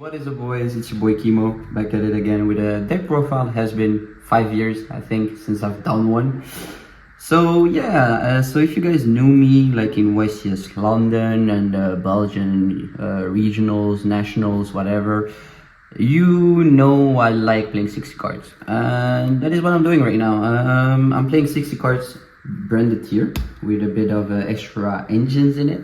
What is up, boys? It's your boy Kemo, back at it again with a deck profile. It has been 5 years, I think, since I've done one. So yeah, so if you guys knew me like in YCS London and Belgian regionals, nationals, whatever, you know I like playing 60 cards, and that is what I'm doing right now. I'm playing 60 cards branded tier with a bit of extra engines in it.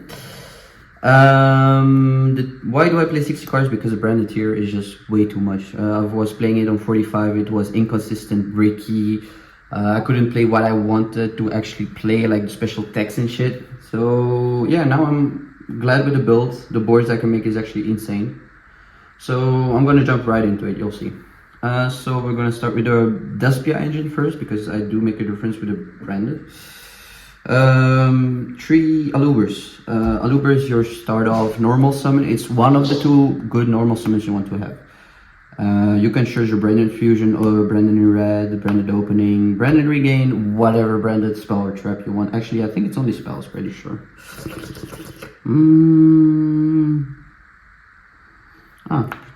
Why do I play 60 cards? Because the branded tier is just way too much. I was playing it on 45, it was inconsistent, bricky. I couldn't play what I wanted to actually play, like the special text and shit. So yeah, now I'm glad with the build. The boards I can make is actually insane. So I'm gonna jump right into it, you'll see. So we're gonna start with the Despia Engine first, because I do make a difference with the branded. 3 Alubers. Aluber is your start off normal summon. It's one of the 2 good normal summons you want to have. You can choose your branded fusion or branded in red, branded opening, branded regain, whatever branded spell or trap you want. Actually, I think it's only spells, pretty sure.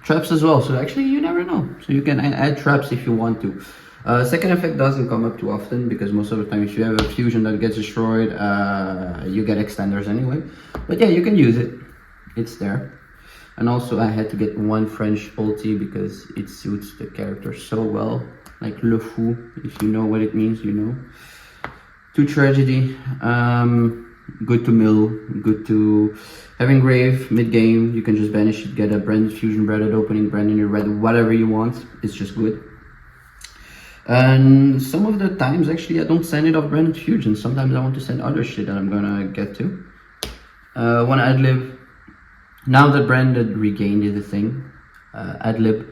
Traps as well. So actually, you never know. So you can add traps if you want to. Second effect doesn't come up too often, because most of the time if you have a fusion that gets destroyed, you get extenders anyway. But yeah, you can use it. It's there. And also I had to get 1 French ulti because it suits the character so well. Like Le Fou, if you know what it means, you know. 2 Tragedy. Good to mill, good to have engrave mid-game. You can just banish it, get a branded fusion, branded opening, branded in red, whatever you want. It's just good. And some of the times actually I don't send it off branded fusion. Sometimes I want to send other shit that I'm gonna get to. 1 Adlib. Now that branded regained is a thing, Adlib,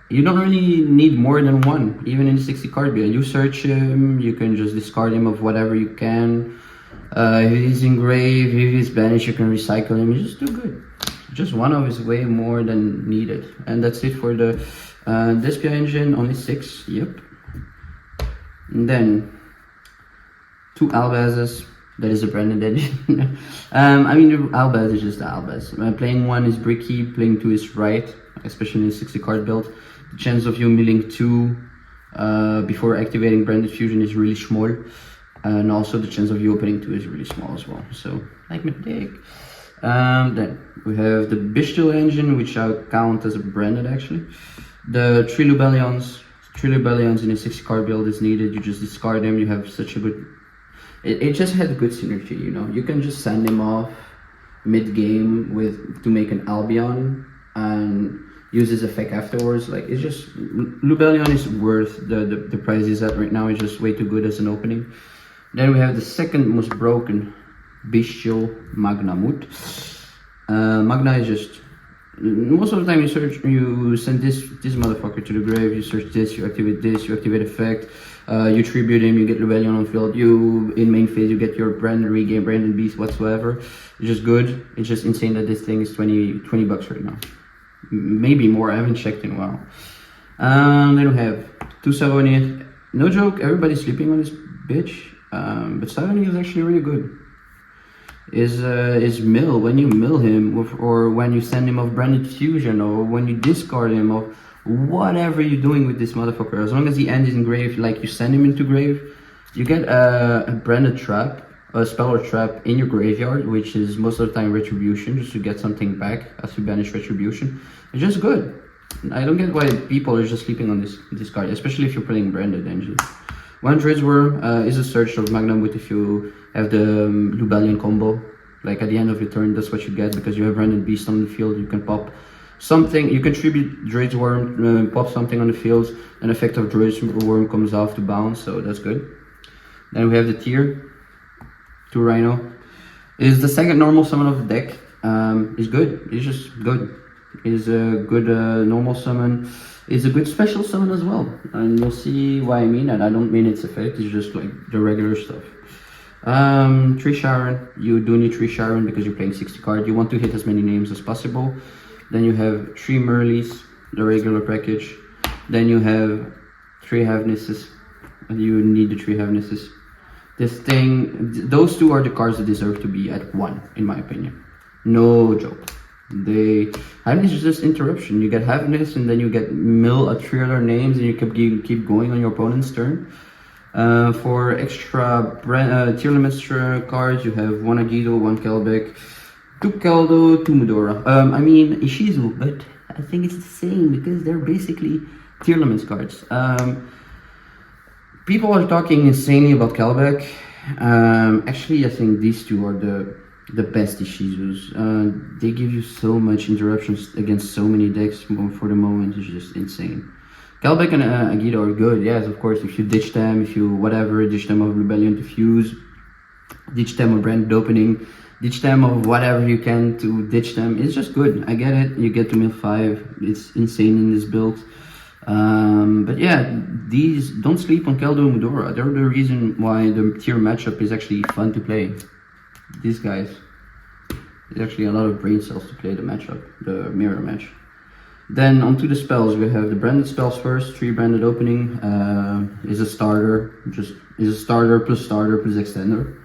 you don't really need more than 1, even in the 60 card build. You search him, you can just discard him of whatever you can. If he's engraved, if he's banished, you can recycle him. You just do good. Just 1 of is way more than needed. And that's it for the Despia Engine, only 6, yep. And then 2 Albazes. That is a branded engine. I mean, the Albaz is just the Albaz. Playing 1 is bricky, playing 2 is right, especially in a 60 card build. The chance of you milling 2 before activating branded fusion is really small. And also the chance of you opening 2 is really small as well. So, like my dick. Then we have the Bestial Engine, which I count as a branded actually. The 3 Lubellions. 3 Lubellions in a 60 card build is needed. You just discard them. You have such a good... It just had good synergy, you know. You can just send him off mid-game to make an Albion and use his effect afterwards. Like, it's just... Lubellion is worth the price he's at right now. It's just way too good as an opening. Then we have the second most broken Bestial Magnamut. Magna is just... Most of the time you send this motherfucker to the grave, you search this, you activate effect, you tribute him, you get Rebellion on field, you, in main phase, you get your branded regain, branded beast, whatsoever. It's just good. It's just insane that this thing is 20 bucks right now. Maybe more, I haven't checked in a while. Then we have 2 Savonier. No joke, everybody's sleeping on this bitch, but Savonier is actually really good. Is mill, when you mill him, or when you send him off branded fusion, or when you discard him, or whatever you're doing with this motherfucker, as long as he ends in grave, like you send him into grave, you get a branded trap, a spell or trap in your graveyard, which is most of the time retribution, just to get something back as you banish retribution. It's just good. I don't get why people are just sleeping on this card, especially if you're playing branded engine. 1 Dreadsworm is a search of Magnamut if you have the Lubellion combo. Like at the end of your turn, that's what you get, because you have branded beast on the field. You can pop something, you contribute Dreadsworm, pop something on the field, an effect of Dreadsworm comes off to bounce, so that's good. Then we have the tier 2 Rhino. Is the second normal summon of the deck. It's good, it's just good. It's a good normal summon. It's a good special summon as well, and you'll see why I mean that. I don't mean its effect, it's just like the regular stuff. 3 Sharon, you do need 3 Sharon because you're playing 60 card. You want to hit as many names as possible. Then you have 3 Merleys, the regular package. Then you have 3 Havnesses, and you need the 3 Havnesses. This thing, those 2 are the cards that deserve to be at 1, in my opinion. No joke. They Happiness is just interruption. You get happiness and then you get mill at 3 other names and you keep going on your opponent's turn. For extra tier limits cards, you have 1 Agido, 1 Kelbeck, 2 Caldo, 2 Medora. I mean Ishizu, but I think it's the same because they're basically tier limits cards. People are talking insanely about Kelbeck. Actually, I think these two are the best Ishizus. They give you so much interruptions against so many decks for the moment. It's just insane. Calbeck and Agido are good, yes, of course. If you ditch them, ditch them of Rebellion to Fuse, ditch them of Branded Opening, ditch them of whatever you can to ditch them. It's just good. I get it. You get to mill 5. It's insane in this build. But yeah, these don't sleep on Caldo and Medora. They're the reason why the tier matchup is actually fun to play. These guys, there's actually a lot of brain cells to play the matchup, the mirror match. Then onto the spells, we have the branded spells first. 3 branded opening is a starter, plus starter plus extender.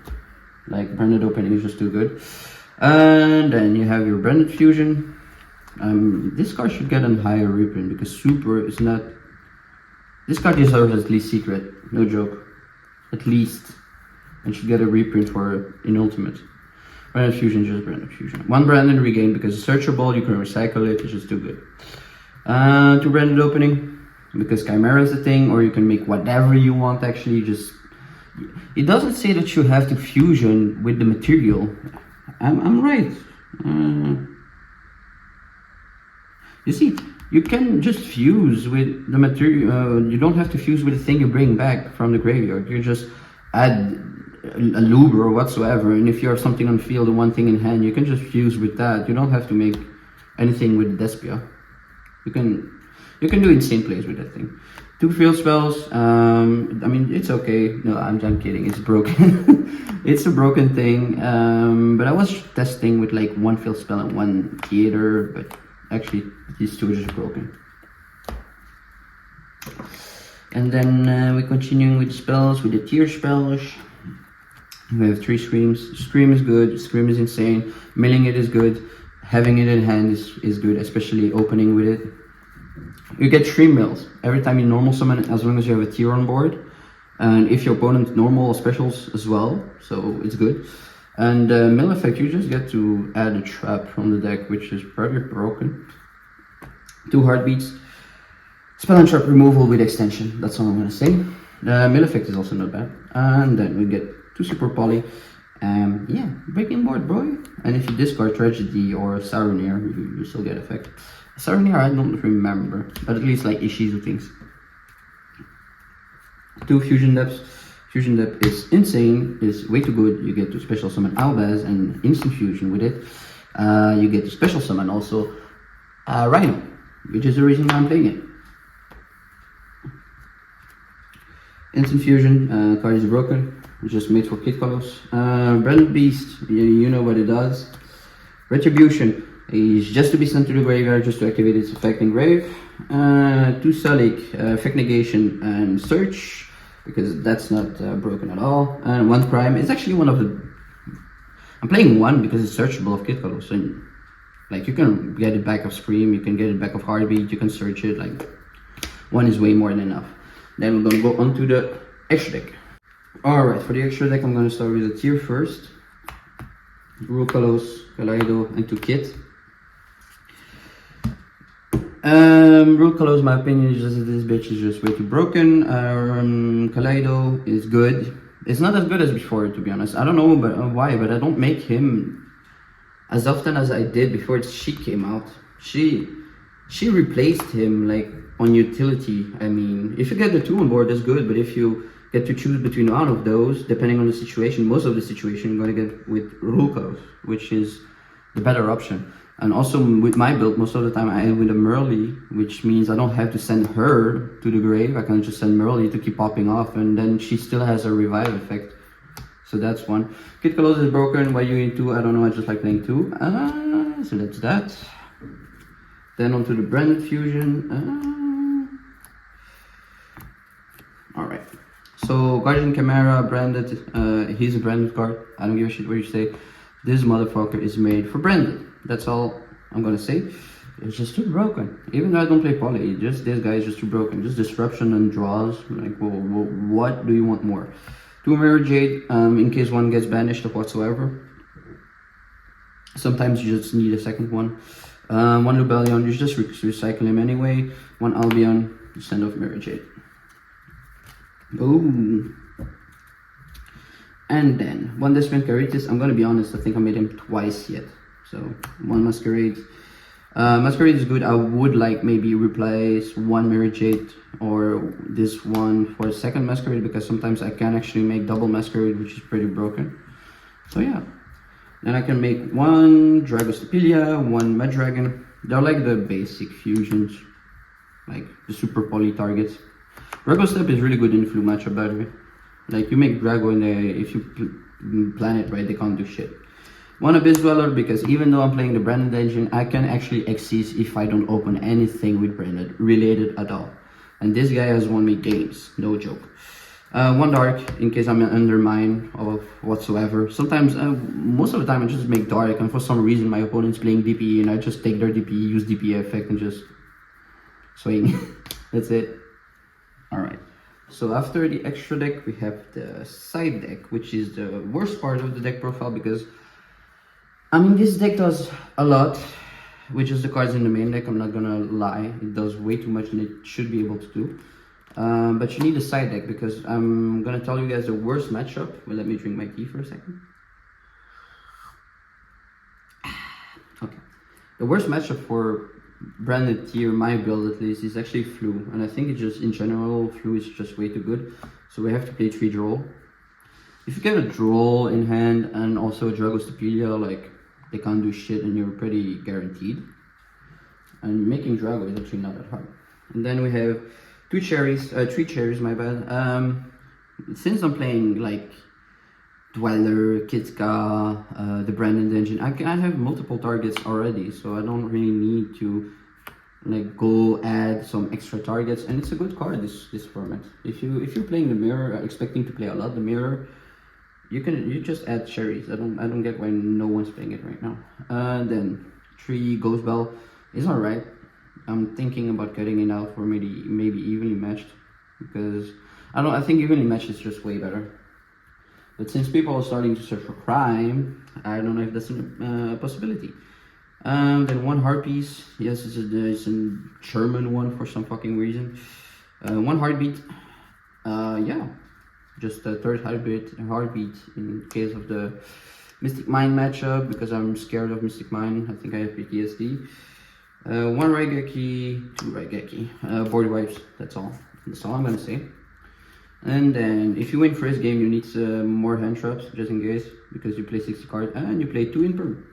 Like branded opening is just too good. And then you have your branded fusion. This card should get a higher reprint because super is not. This card deserves at least secret, no joke, at least, and should get a reprint for in ultimate. Branded fusion, just branded fusion. 1 branded regain because it's searchable, you can recycle it, it's just too good. 2 branded opening because Chimera is a thing, or you can make whatever you want actually. Just it doesn't say that you have to fusion with the material. I'm right. You see, you can just fuse with the material. You don't have to fuse with the thing you bring back from the graveyard. You just add a lube or whatsoever, and if you have something on field and one thing in hand, you can just fuse with that. You don't have to make anything with Despia. You can do insane plays with that thing. 2 field spells. I mean, it's okay. No, I'm kidding. It's broken. It's a broken thing. But I was testing with like 1 field spell and 1 theater, but actually these 2 are just broken. And then we're continuing with spells, with the tier spells. We have 3 screams. Scream is good, scream is insane. Milling it is good. Having it in hand is good, especially opening with it. You get 3 mills every time you normal summon, as long as you have a tier on board. And if your opponent normal specials as well, so it's good. And mill effect, you just get to add a trap from the deck, which is probably broken. 2 heartbeats. Spell and trap removal with extension, that's all I'm gonna say. Mill effect is also not bad. And then we get 2 super poly. Yeah, breaking board, bro. And if you discard Tragedy or Saronir, you still get effect. Saronir, I don't remember, but at least like Ishizu things. 2 fusion depths. Fusion depth is insane, is way too good. You get to special summon Albaz and instant fusion with it. You get to special summon also Rhino, which is the reason why I'm playing it. Instant fusion, card is broken. It's just made for Kid Colors. Branded Beast, you know what it does. Retribution is just to be sent to the graveyard, just to activate its effect in grave. 2 Sulik, effect negation and search, because that's not broken at all. And 1 Prime is actually one of the. I'm playing 1 because it's searchable of Kid Colors. So, like, you can get it back of Scream, you can get it back of Heartbeat, you can search it. Like, 1 is way more than enough. Then we're gonna go on to the extra deck. Alright, for the extra deck, I'm gonna start with the tier first. Rule Kalos, Caldo, and 2 Kit. Rule Kalos, my opinion is just that this bitch is just way too broken. Caldo is good. It's not as good as before, to be honest. I don't know why, but I don't make him as often as I did before she came out. She replaced him like on utility. I mean, if you get the 2 on board, that's good, but if you get to choose between one of those, depending on the situation, most of the situation you're going to get with Rule Kalos, which is the better option. And also with my build, most of the time I end with a Merly, which means I don't have to send her to the grave. I can just send Merly to keep popping off, and then she still has a revive effect. So that's 1. Kid Kalos is broken. Why you need 2? I don't know. I just like playing 2. So that's that. Then onto the branded fusion. Alright. So Guardian Chimera branded. He's a branded card. I don't give a shit what you say. This motherfucker is made for branded. That's all I'm gonna say. It's just too broken. Even though I don't play poly, just this guy is just too broken. Just disruption and draws. Like, well, what do you want more? 2 Mirror Jade, in case one gets banished or whatsoever. Sometimes you just need a second one. 1 Lubellion, you just recycle him anyway. 1 Albion, you send off Mirror Jade. Ooh. And then 1 Despia Engine. I'm gonna be honest, I think I made him twice yet. So 1 Masquerade. Masquerade is good. I would like maybe replace 1 Mirror Jade or this one for a second Masquerade, because sometimes I can actually make double Masquerade, which is pretty broken. So yeah. Then I can make 1 Dragostapelia, 1 Mad Dragon. They're like the basic fusions, like the super poly targets. Dragostep is really good in flu matchup, by the way. Like, you make Drago and if you plan it right, they can't do shit. 1 Abyss Dweller, because even though I'm playing the branded engine, I can actually XCs if I don't open anything with branded related at all. And this guy has won me games, no joke. 1 Dark, in case I'm undermine or whatsoever. Sometimes, most of the time I just make Dark, and for some reason my opponent's playing DPE and I just take their DPE, use DPE effect and just swing. That's it. Alright. So after the extra deck, we have the side deck, which is the worst part of the deck profile, because I mean, this deck does a lot, which is the cards in the main deck. I'm not gonna lie, it does way too much than it should be able to do. But you need a side deck, because I'm gonna tell you guys the worst matchup. Well, let me drink my tea for a second. Okay. The worst matchup for branded tier, my build at least, is actually Flu. And I think it's just, in general, Flu is just way too good. So we have to play 3 draw. If you get a draw in hand and also a Dragostapelia, like, they can't do shit and you're pretty guaranteed. And making Drago is actually not that hard. And then we have 3 cherries, my bad. Since I'm playing like Dweller, Kitka, the branded engine, I have multiple targets already, so I don't really need to like go add some extra targets. And it's a good card, this format. If you're playing the mirror, expecting to play a lot the mirror, you just add cherries. I don't get why no one's playing it right now. Then 3 Ghost Bell is alright. I'm thinking about cutting it out for maybe evenly matched, because I think evenly matched is just way better. But since people are starting to search for crime, I don't know if that's a possibility. Then 1 Heartpiece. Yes, it's a German one for some fucking reason. 1 Heartbeat. Yeah, just a 3rd heartbeat in case of the Mystic Mine matchup, because I'm scared of Mystic Mine. I think I have PTSD. 1 Raigeki, 2 Raigeki. Board wipes, that's all. That's all I'm gonna say. And then, if you win first game, you need more hand traps, just in case, because you play 60 cards, and you play 2 Imperm.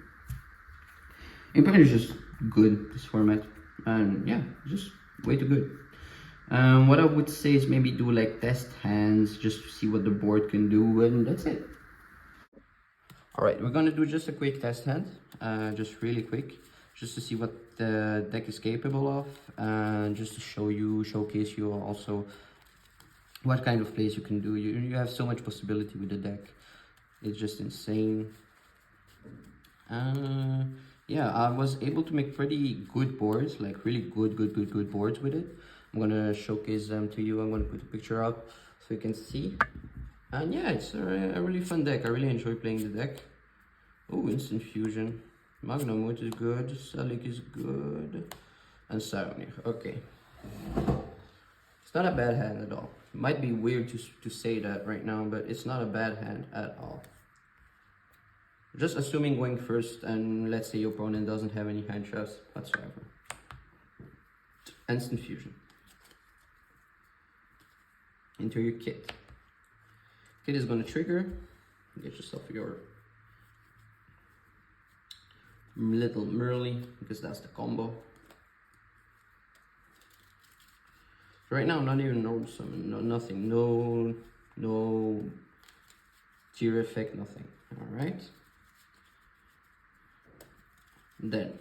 Imperm is just good, this format, and yeah, just way too good. What I would say is maybe do like test hands, just to see what the board can do, and that's it. Alright, we're gonna do just a quick test hand, just really quick, just to see what the deck is capable of, and just to showcase you also what kind of plays you can do. You have so much possibility with the deck. It's just insane. Yeah, I was able to make pretty good boards, like really good boards with it. I'm gonna showcase them to you. I'm gonna put a picture up so you can see. And yeah, it's a really fun deck. I really enjoy playing the deck. Oh, Instant Fusion. Magnemite is good, Selig is good, and Saronir. Okay. It's not a bad hand at all. It might be weird to say that right now, but it's not a bad hand at all. Just assuming going first, and let's say your opponent doesn't have any hand traps whatsoever. Instant Fusion. Enter your kit. Kit is gonna trigger. Get yourself your little Merly, because that's the combo. Right now, I'm not even normal summon, nothing, no tier effect, nothing. Alright. Then,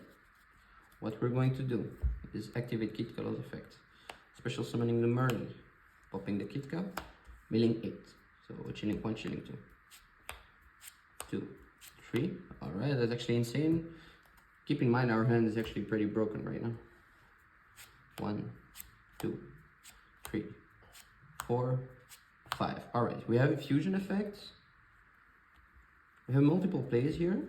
what we're going to do is activate Kitka's effect. Special summoning the Merly, popping the Kitka, milling 8. So chilling 1, chilling 2. 2, 3. Alright, that's actually insane. Keep in mind our hand is actually pretty broken right now. 1, 2, 3, 4, 5. Alright, we have a fusion effect. We have multiple plays here.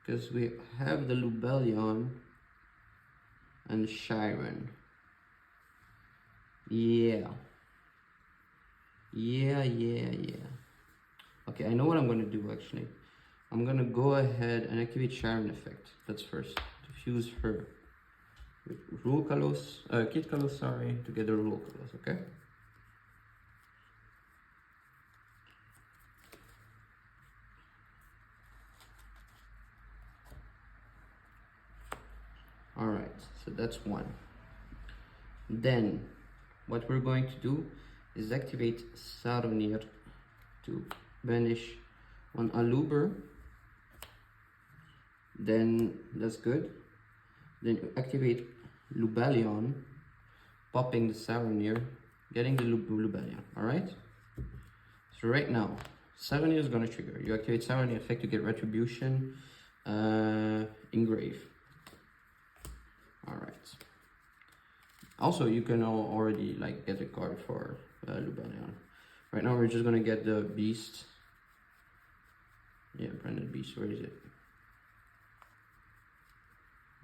Because we have the Lubellion and the Chiron. Yeah. Okay, I know what I'm gonna do actually. I'm gonna go ahead and activate Chiron effect. That's first. To fuse her with Rule Kalos, Kit Kalos, sorry, to get the Rule Kalos, okay? Alright, so that's one. Then, what we're going to do is activate Saronir to banish one Aluber. Then, that's good. Then activate Lubellion, popping the Saronir, getting the Lubellion, alright? So right now, Saronir is gonna trigger. You activate Saronir effect to get Retribution, Engrave. Alright. Also, you can already like get a card for Lubellion. Right now, we're just gonna get the Beast. Yeah, Branded Beast. Where is it?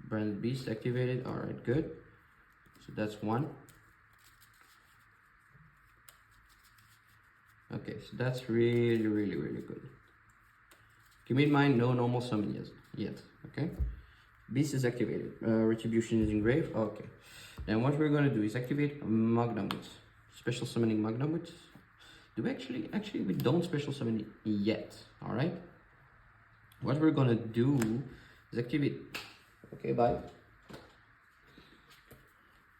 Branded Beast activated. Alright, good. So that's one. Okay, so that's really good. Keep in mind, no normal summon yet. Okay. Beast is activated. Retribution is engraved. Okay. Then what we're gonna do is activate Magnamut. Special summoning Magnamut. Do we actually we don't special summon it yet. Alright. What we're gonna do is activate. Okay, bye.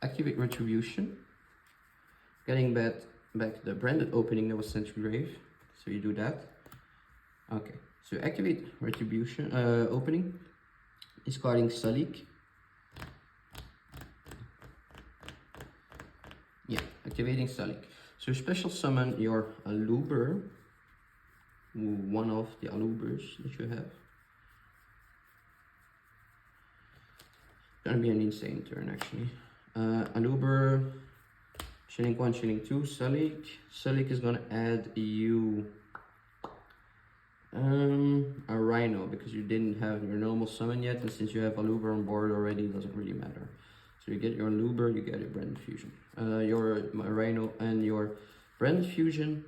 Activate Retribution. Getting back the branded opening that was sent to grave. So you do that. Okay. So activate Retribution opening. Discarding Salik. Yeah, activating Salik. So special summon your Aluber, one of the Alubers that you have. Gonna be an insane turn actually. Aluber, Shilling 1, Shilling 2, Salik. Salik is gonna add you a Rhino, because you didn't have your normal summon yet, and since you have Aluber on board already, it doesn't really matter. So you get your Aluber, you get your Branded Fusion. Your Rhino and your Branded Fusion.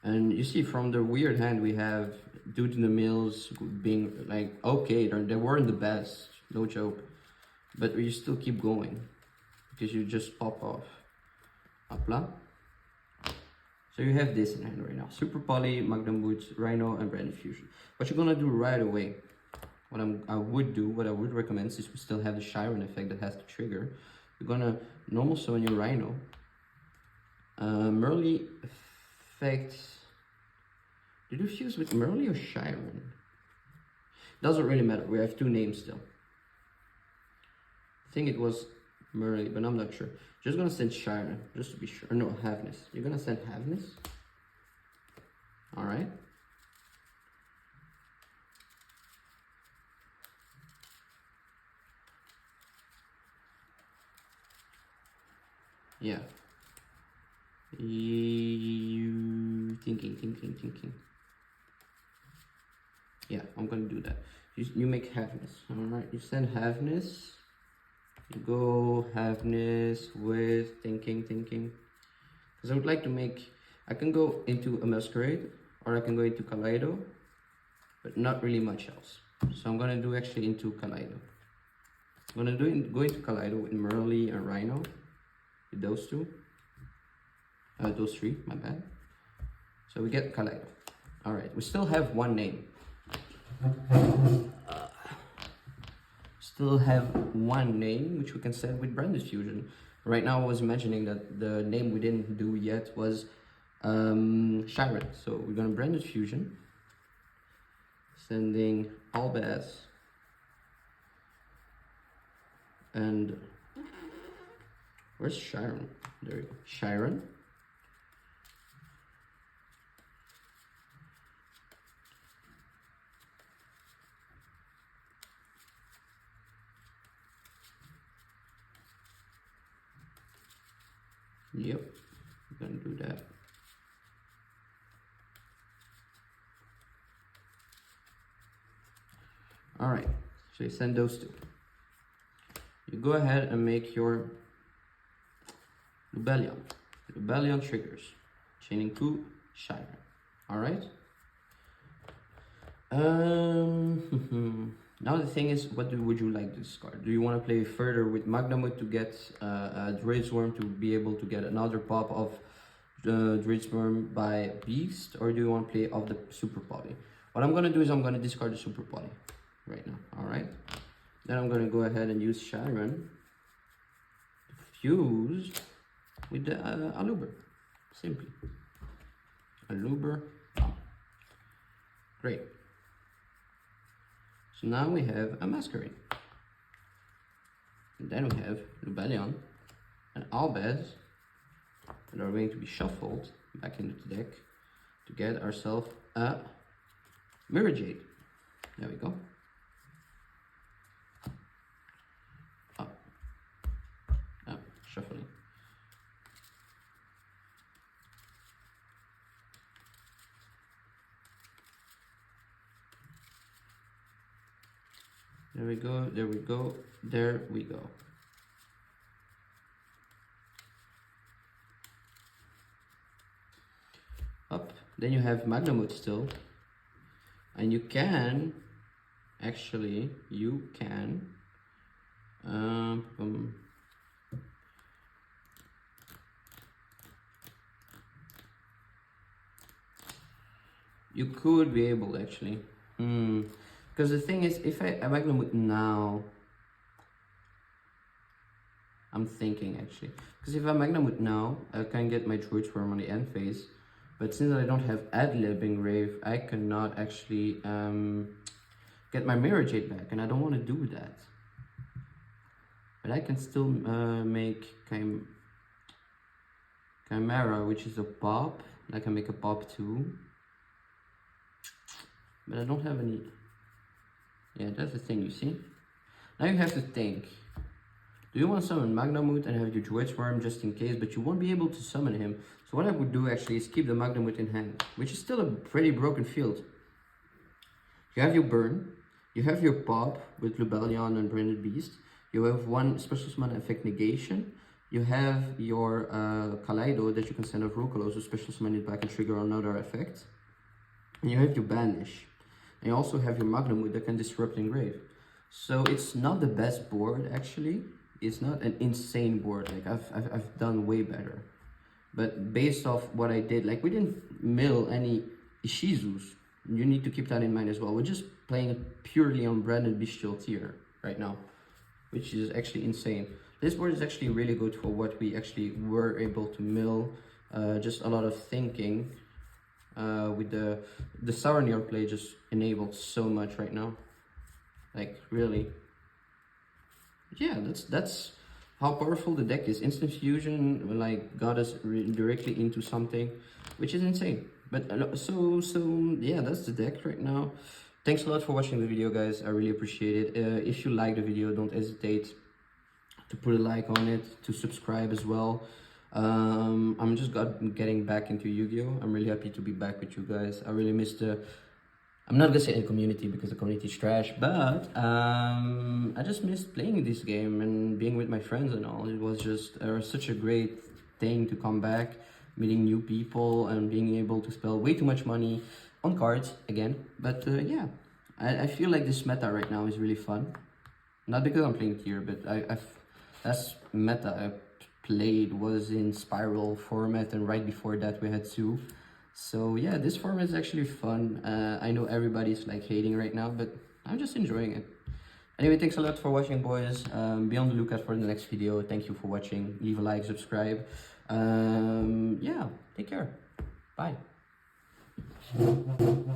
And you see from the weird hand we have Dude in the Mills being like, okay, they weren't the best, no joke. But you still keep going, because you just pop off. Hopla. So you have this in hand right now. Super Poly, Magnum Boots, Rhino, and Branded Fusion. What you're gonna do right away, what I would recommend, since we still have the Chiron effect that has to trigger, you're gonna normal summon your Rhino. Merly effect. Did you fuse with Merly or Chiron? Doesn't really matter. We have two names still. I think it was Merly, but I'm not sure. Just gonna send Chiron, just to be sure. No, Havness. You're gonna send Havness. Alright. Yeah. You thinking. Yeah, I'm gonna do that. You make Havness. Alright, you send Havness. You go Havness with thinking. Because I would like to make, I can go into a Masquerade, or I can go into Caldo, but not really much else. So I'm gonna do actually into Caldo. I'm gonna go into Caldo with Merly and Rhino, with those two. Those three, my bad. So we get Caldo. Alright, we still have one name. Still have one name, which we can send with Branded Fusion. Right now I was imagining that the name we didn't do yet was Chiron. So we're gonna Branded Fusion. Sending Albaz. And where's Chiron? There you go. Chiron. Yep, I'm gonna do that. All right, so you send those two. You go ahead and make your Lubellion triggers, chaining 2, Shiner. All right. Now the thing is, would you like to discard? Do you want to play further with Magnamut to get a Druid Swarm to be able to get another pop of Druid Swarm by Beast, or do you want to play off the Super Poly? What I'm gonna do is I'm gonna discard the Super Poly right now. All right. Then I'm gonna go ahead and use Sharon to fuse with the Aluber. Simply. Aluber. Great. So now we have a Masquerade. And then we have Lubellion and Albaz that are going to be shuffled back into the deck to get ourselves a Mirror Jade. There we go. Up. Up. Shuffling. There we go, there we go, there we go. Up. Then you have Magnamut still. And you can, actually, you can, you could be able actually. Because the thing is, if I Magnamut now, I'm thinking actually. Because if I Magnamut now, I can get my Druid Swarm on the end phase. But since I don't have Ad-lib Engrave, I cannot actually get my Mirror Jade back. And I don't want to do that. But I can still make Chimera, which is a pop. I can make a pop too. But I don't have any... Yeah, that's the thing, you see? Now you have to think. Do you want to summon Magnamut and have your Druid Swarm just in case, but you won't be able to summon him? So what I would do actually is keep the Magnamut in hand, which is still a pretty broken field. You have your Burn, you have your Pop with Lubellion and Branded Beast, you have one special summon effect negation, you have your Caldo that you can send off Rukolos to special summon it back and trigger another effect, and you have your Banish. And you also have your Magnamut that can disrupt Engrave. So it's not the best board actually. It's not an insane board. Like I've done way better. But based off what I did, like we didn't mill any Ishizus. You need to keep that in mind as well. We're just playing it purely on Branded Bestial tier right now, which is actually insane. This board is actually really good for what we actually were able to mill. Just a lot of thinking. With the Saronir play just enabled so much right now, like really. Yeah, that's how powerful the deck is. Instant fusion like got us directly into something, which is insane. But so yeah, that's the deck right now. Thanks a lot for watching the video, guys. I really appreciate it. If you like the video, don't hesitate to put a like on it, to subscribe as well. I'm just getting back into Yu-Gi-Oh! I'm really happy to be back with you guys. I really missed I'm not gonna say the community because the community is trash, but I just missed playing this game and being with my friends and all. It was just such a great thing to come back, meeting new people and being able to spend way too much money on cards again. But yeah, I feel like this meta right now is really fun. Not because I'm playing tier, but that's meta I played was in Spiral format, and right before that we had two. So yeah, this format is actually fun. I know everybody's like hating right now, but I'm just enjoying it. Anyway, thanks a lot for watching, boys. Be on the lookout for the next video. Thank you for watching. Leave a like, subscribe. Yeah, take care. Bye.